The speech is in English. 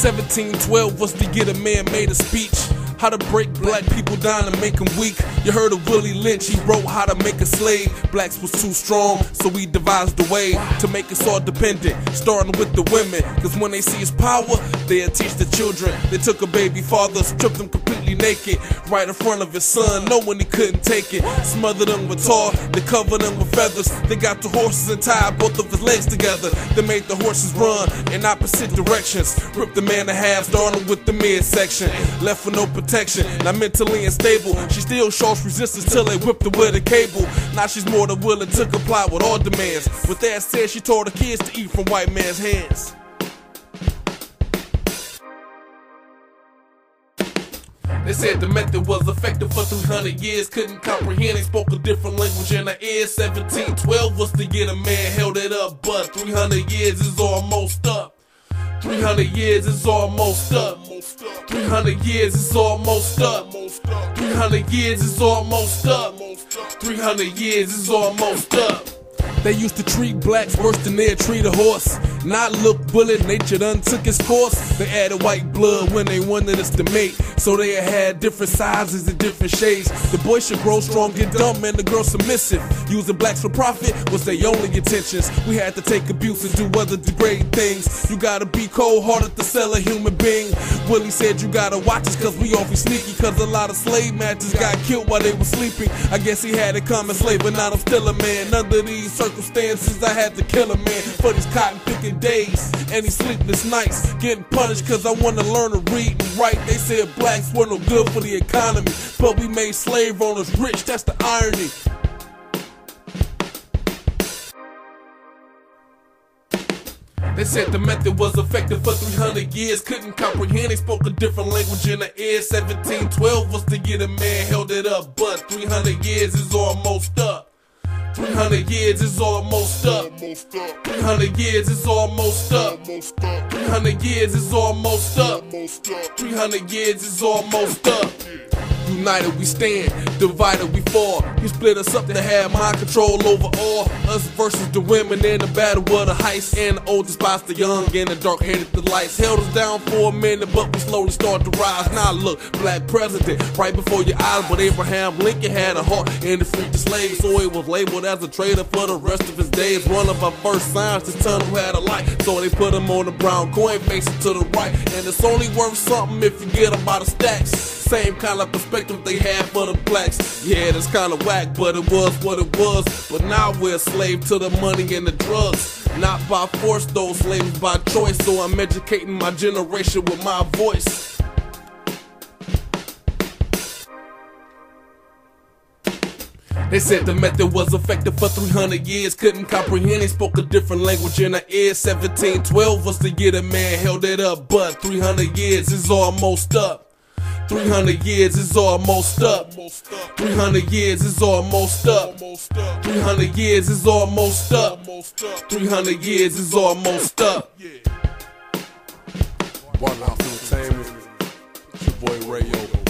1712 was the year the man made a speech. How to break black people down and make them weak. You heard of Willy Lynch, he wrote how to make a slave. Blacks was too strong, so we devised a way to make us all dependent, starting with the women. Cause when they see his power, they'll teach the children. They took a baby father, stripped him completely naked, right in front of his son, knowing he couldn't take it. Smothered him with tar, they covered him with feathers. They got the horses and tied both of his legs together. They made the horses run in opposite directions. Ripped the man in half, starting with the midsection. Left for no protection, not mentally unstable. She still shows resistance till they whipped her with a cable. Now she's more than willing to comply with all demands. With that said, she told her kids to eat from white man's hands. They said the method was effective for 300 years. Couldn't comprehend, they spoke a different language in the ear. 1712 was the year the man held it up, but 300 years is almost up. 300 years is almost up. 300 years is almost up. 300 years is almost up. 300 years is almost up. They used to treat blacks worse than they'd treat a horse. Not look bullet, nature done took its course. They added white blood when they wanted us to mate, so they had different sizes and different shades. The boy should grow strong, get dumb, and the girl submissive. Using blacks for profit was their only intentions. We had to take abuse and do other degrading things. You gotta be cold-hearted to sell a human being. Willie said you gotta watch us cause we awfully sneaky, cause a lot of slave masters got killed while they were sleeping. I guess he had a common slave, but now I'm still a man. Under these circumstances I had to kill a man for these cotton picking days and these sleepless nights. Getting punished cause I wanna learn to read and write. They said blacks were no good for the economy, but we made slave owners rich, that's the irony. They said the method was effective for 300 years. Couldn't comprehend, they spoke a different language in the ear. 1712 was the year the man held it up, but 300 years is almost up. 300 years is almost up. 300 years is almost up. 300 years is almost up. 300 years is almost up. United we stand, divided we fall. He split us up to have mind control over all. Us versus the women in the battle of the heights. And the old despise the young and the dark headed the lights. Held us down for a minute but we slowly start to rise. Now look, black president right before your eyes. But Abraham Lincoln had a heart and he freed the slaves, so he was labeled as a traitor for the rest of his days. One of our first signs, this tunnel had a light, so they put him on the brown coin facing to the right. And it's only worth something if you get him by the stacks. Same kind of perspective they had for the blacks. Yeah, that's kind of whack, but it was what it was. But now we're a slave to the money and the drugs. Not by force, those slaves by choice. So I'm educating my generation with my voice. They said the method was effective for 300 years. Couldn't comprehend, they spoke a different language in the ear. 1712 was the year the man held it up, but 300 years is almost up. 300 years is almost up. 300 years is almost up. 300 years is almost up. 300 years is almost up. One Off Entertainment, it's your boy Rayo.